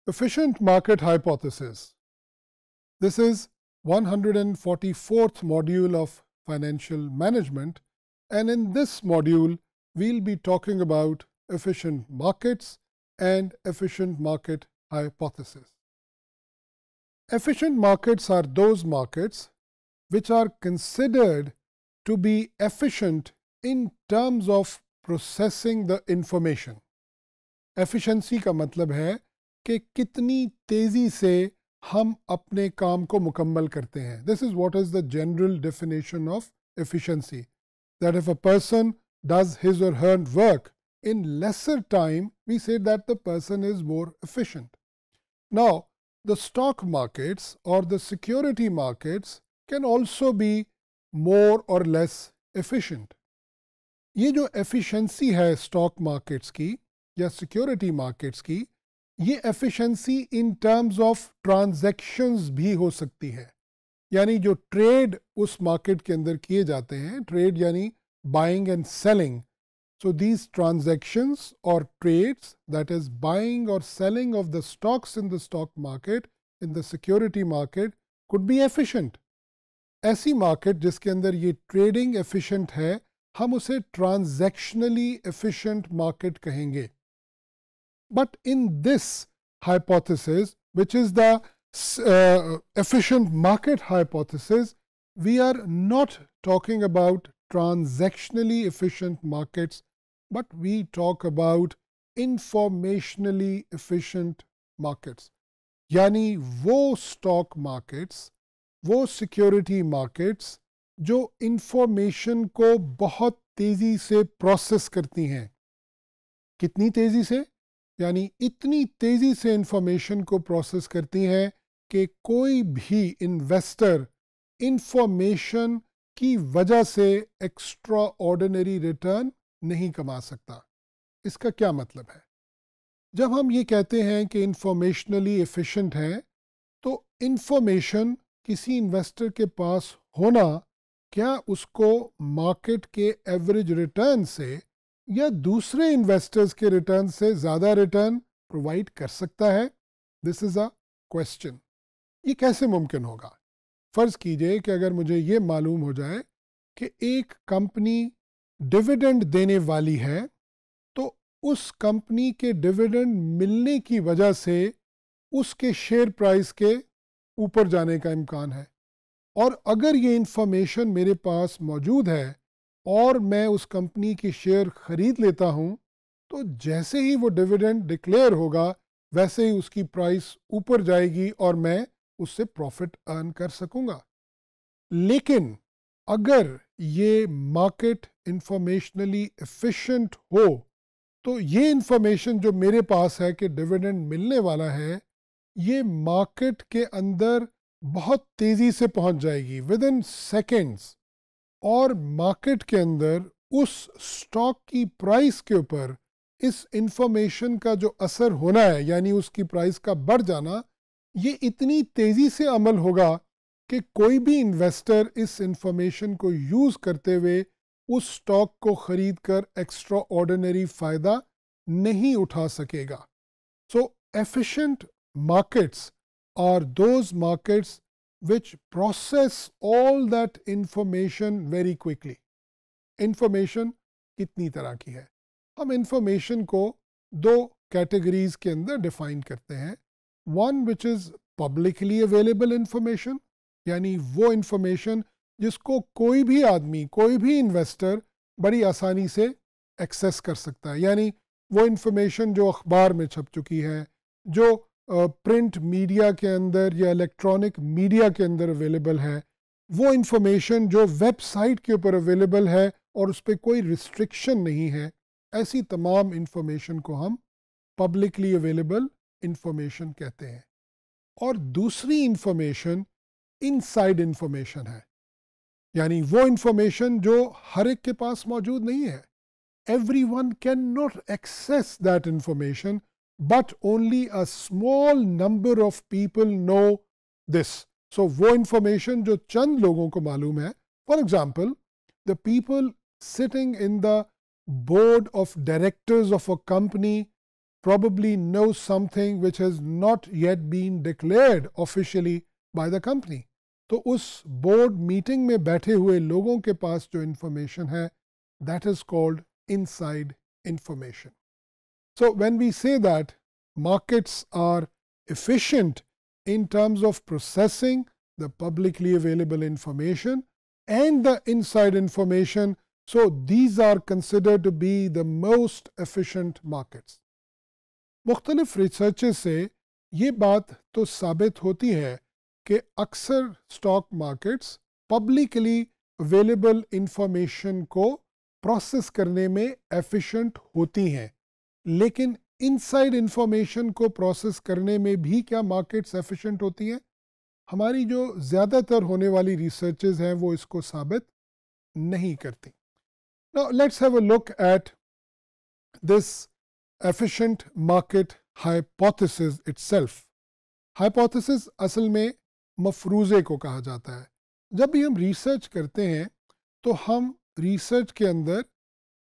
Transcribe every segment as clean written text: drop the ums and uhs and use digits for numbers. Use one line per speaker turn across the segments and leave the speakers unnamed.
Efficient market hypothesis. This is 144th module of financial management, and in this module we'll be talking about efficient markets and efficient market hypothesis. Efficient markets are those markets which are considered to be efficient in terms of processing the information. Efficiency का मतलब है कि कितनी तेज़ी से हम अपने काम को मुकम्मल करते हैं. This is what is the general definition of efficiency. That if a person does his or her work in lesser time, we say that the person is more efficient. Now, the stock markets or the security markets can also be more or less efficient. ये जो efficiency है stock markets की या security markets की, ये efficiency in terms of transactions भी हो सकती है. यानी जो ट्रेड उस मार्केट के अंदर किए जाते हैं, ट्रेड यानी buying and selling. So these transactions और ट्रेड्स, दैट इज बाइंग और selling of the stocks in the stock market, in the security market, could be efficient. ऐसी मार्केट जिसके अंदर ये ट्रेडिंग एफिशिएंट है, हम उसे ट्रांजैक्शनली एफिशिएंट मार्केट कहेंगे. But in this hypothesis, which is the efficient market hypothesis, we are not talking about transactionally efficient markets, but we talk about informationally efficient markets. यानी वो stock markets, वो security markets जो information को बहुत तेज़ी से process करती हैं. कितनी तेज़ी से? यानी इतनी तेज़ी से इंफॉर्मेशन को प्रोसेस करती हैं कि कोई भी इन्वेस्टर इंफॉर्मेशन की वजह से एक्स्ट्रा ऑर्डिनरी रिटर्न नहीं कमा सकता. इसका क्या मतलब है? जब हम ये कहते हैं कि इंफॉर्मेशनली एफिशिएंट है, तो इंफॉर्मेशन किसी इन्वेस्टर के पास होना क्या उसको मार्केट के एवरेज रिटर्न से या दूसरे इन्वेस्टर्स के रिटर्न से ज़्यादा रिटर्न प्रोवाइड कर सकता है? This is a question. ये कैसे मुमकिन होगा? फ़र्ज़ कीजिए कि अगर मुझे ये मालूम हो जाए कि एक कंपनी डिविडेंड देने वाली है, तो उस कंपनी के डिविडेंड मिलने की वजह से उसके शेयर प्राइस के ऊपर जाने का इम्कान है. और अगर ये इंफॉर्मेशन मेरे पास मौजूद है और मैं उस कंपनी की शेयर ख़रीद लेता हूँ, तो जैसे ही वो डिविडेंड डिक्लेयर होगा, वैसे ही उसकी प्राइस ऊपर जाएगी और मैं उससे प्रॉफिट अर्न कर सकूँगा. लेकिन अगर ये मार्केट इंफॉर्मेशनली एफिशिएंट हो, तो ये इंफॉर्मेशन जो मेरे पास है कि डिविडेंड मिलने वाला है, ये मार्केट के अंदर बहुत तेज़ी से पहुँच जाएगी विद इन सेकेंड्स. और मार्केट के अंदर उस स्टॉक की प्राइस के ऊपर इस इंफॉर्मेशन का जो असर होना है, यानी उसकी प्राइस का बढ़ जाना, ये इतनी तेज़ी से अमल होगा कि कोई भी इन्वेस्टर इस इंफॉर्मेशन को यूज़ करते हुए उस स्टॉक को ख़रीद कर एक्स्ट्रा ऑर्डिनरी फ़ायदा नहीं उठा सकेगा. So efficient markets are those markets which process all that information very quickly. Information कितनी तरह की है? हम information को दो categories के अंदर define करते हैं. One which is publicly available information, यानी वो information जिसको कोई भी आदमी, कोई भी investor बड़ी आसानी से access कर सकता है. यानी वो information जो अखबार में छप चुकी है, जो प्रिंट मीडिया के अंदर या इलेक्ट्रॉनिक मीडिया के अंदर अवेलेबल है, वो इंफॉर्मेशन जो वेबसाइट के ऊपर अवेलेबल है और उस पर कोई रिस्ट्रिक्शन नहीं है, ऐसी तमाम इंफॉर्मेशन को हम पब्लिकली अवेलेबल इंफॉर्मेशन कहते हैं. और दूसरी इंफॉर्मेशन इनसाइड इंफॉर्मेशन है, यानी वो इंफॉर्मेशन जो हर एक के पास मौजूद नहीं है. Everyone can not access that information, but only a small number of people know this. So वो information जो चंद लोगों को मालूम है, for example, the people sitting in the board of directors of a company probably knows something which has not yet been declared officially by the company. तो उस board meeting में बैठे हुए लोगों के पास जो इंफॉर्मेशन है, that is called inside information. So when we say that markets are efficient in terms of processing the publicly available information and the inside information, so these are considered to be the most efficient markets. मुख्तलिफ researches से ये बात तो साबित होती है कि अक्सर stock markets publicly available information को प्रोसेस करने में एफिशिएंट होती हैं, लेकिन इनसाइड इंफॉर्मेशन को प्रोसेस करने में भी क्या मार्केट्स एफिशिएंट होती हैं? हमारी जो ज़्यादातर होने वाली रिसर्चेस हैं वो इसको साबित नहीं करती. Now let's have a look at this efficient market hypothesis itself. Hypothesis असल में मफरूज़े को कहा जाता है. जब भी हम रिसर्च करते हैं तो हम रिसर्च के अंदर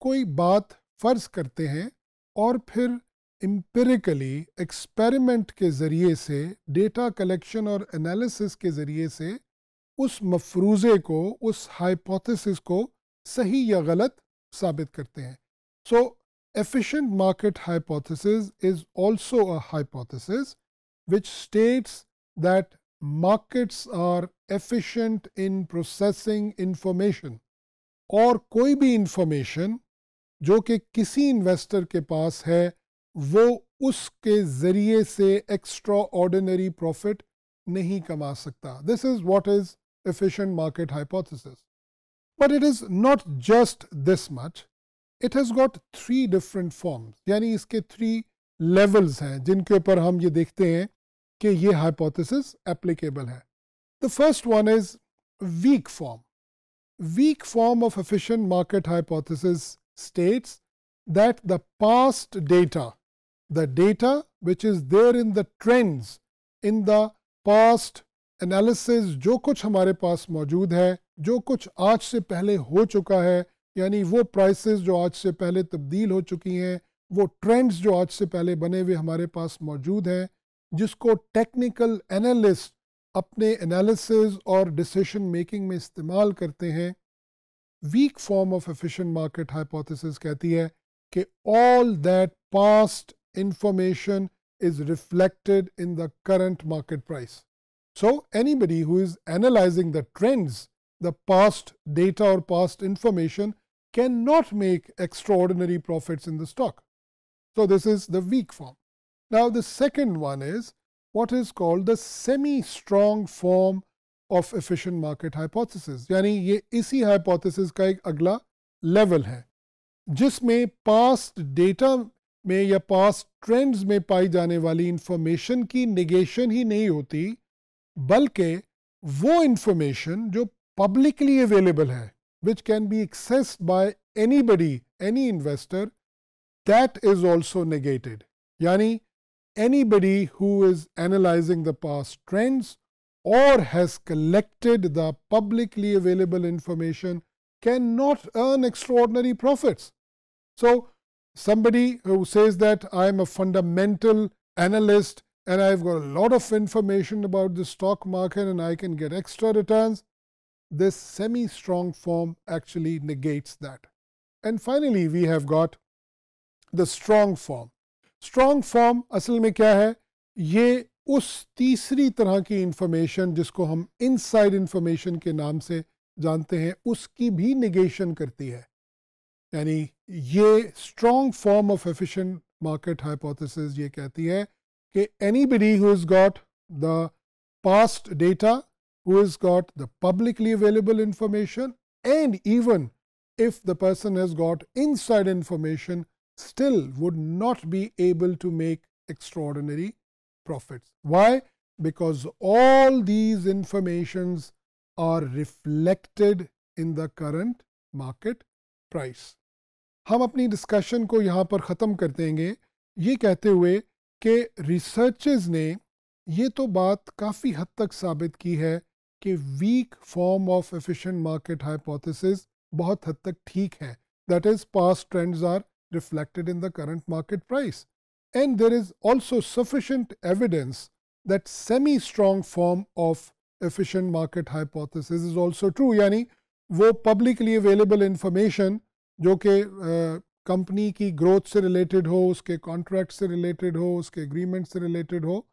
कोई बात फ़र्ज़ करते हैं और फिर एम्पिरिकली एक्सपेरिमेंट के ज़रिए से, डेटा कलेक्शन और एनालिसिस के ज़रिए से उस मफरूज़े को, उस हाइपोथेसिस को सही या गलत साबित करते हैं. सो efficient market hypothesis is also a hypothesis which states that markets are efficient in processing information. और कोई भी इंफॉर्मेशन जो कि किसी इन्वेस्टर के पास है वो उसके ज़रिए से एक्स्ट्रा ऑर्डिनरी प्रॉफिट नहीं कमा सकता. This is what is efficient market hypothesis. But it is not just this much. It has got 3 different forms. यानी इसके 3 levels हैं जिनके ऊपर हम ये देखते हैं कि ये hypothesis applicable है. The first one is weak form. Weak form of efficient market hypothesis states that the past data, the data which is there in the trends, in the past analysis, जो कुछ हमारे पास मौजूद है, जो कुछ आज से पहले हो चुका है, यानी वो प्राइसेस जो आज से पहले तब्दील हो चुकी हैं, वो ट्रेंड्स जो आज से पहले बने हुए हमारे पास मौजूद हैं, जिसको टेक्निकल एनालिस्ट अपने एनालिसिस और डिसीजन मेकिंग में इस्तेमाल करते हैं. Week form of efficient market hypothesis कहती है कि all that past information is reflected in the current market price. So anybody who is analysing the trends, the past data or past information cannot make extraordinary profits in the stock. So this is the weak form. Now the second one is what is called the semi-strong form of efficient market hypothesis. यानी ये इसी hypothesis का एक अगला level है जिसमें past data में या past trends में पाई जाने वाली information की negation ही नहीं होती, बल्कि वो information जो publicly available hai, which can be accessed by anybody, any investor, that is also negated. Yani anybody who is analyzing the past trends or has collected the publicly available information cannot earn extraordinary profits. So somebody who says that I am a fundamental analyst and I've got a lot of information about the stock market and I can get extra returns, this semi-strong form actually negates that. And finally we have got the strong form. Strong form असल में क्या है? ये उस तीसरी तरह की information जिसको हम इनसाइड इंफॉर्मेशन के नाम से जानते हैं उसकी भी निगेशन करती है. यानी ये strong form of efficient market hypothesis ये कहती है कि anybody who has got the past data, who has got the publicly available information, and even if the person has got inside information, still would not be able to make extraordinary profits. Why? Because all these informations are reflected in the current market price. हम अपनी discussion को यहाँ पर ख़त्म कर देंगे ये कहते हुए कि रिसर्चर्स ने ये तो बात काफ़ी हद तक साबित की है कि weak form of efficient market hypothesis बहुत हद तक ठीक है. That is past trends are reflected in the current market price. and there is also sufficient evidence that semi-strong form of efficient market hypothesis is also true. यानी वो publicly available information जो कि company की growth से related हो, उसके contract से related हो, उसके एग्रीमेंट से रिलेटेड हो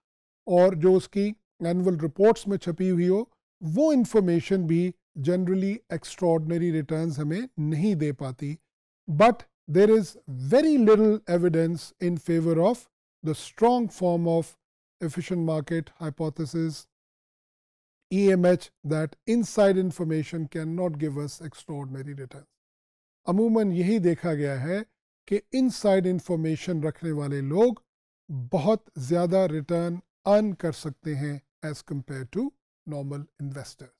और जो उसकी एनुअल रिपोर्ट्स में छपी हुई हो, वो इंफॉर्मेशन भी जनरली एक्स्ट्रॉर्डनरी रिटर्न्स हमें नहीं दे पाती. But there is very little evidence in favor of the strong form of efficient market hypothesis, EMH, that inside information cannot give us extraordinary returns. अमूमन यही देखा गया है कि इनसाइड इंफॉर्मेशन रखने वाले लोग बहुत ज़्यादा रिटर्न अर्न कर सकते हैं as compare to normal investors.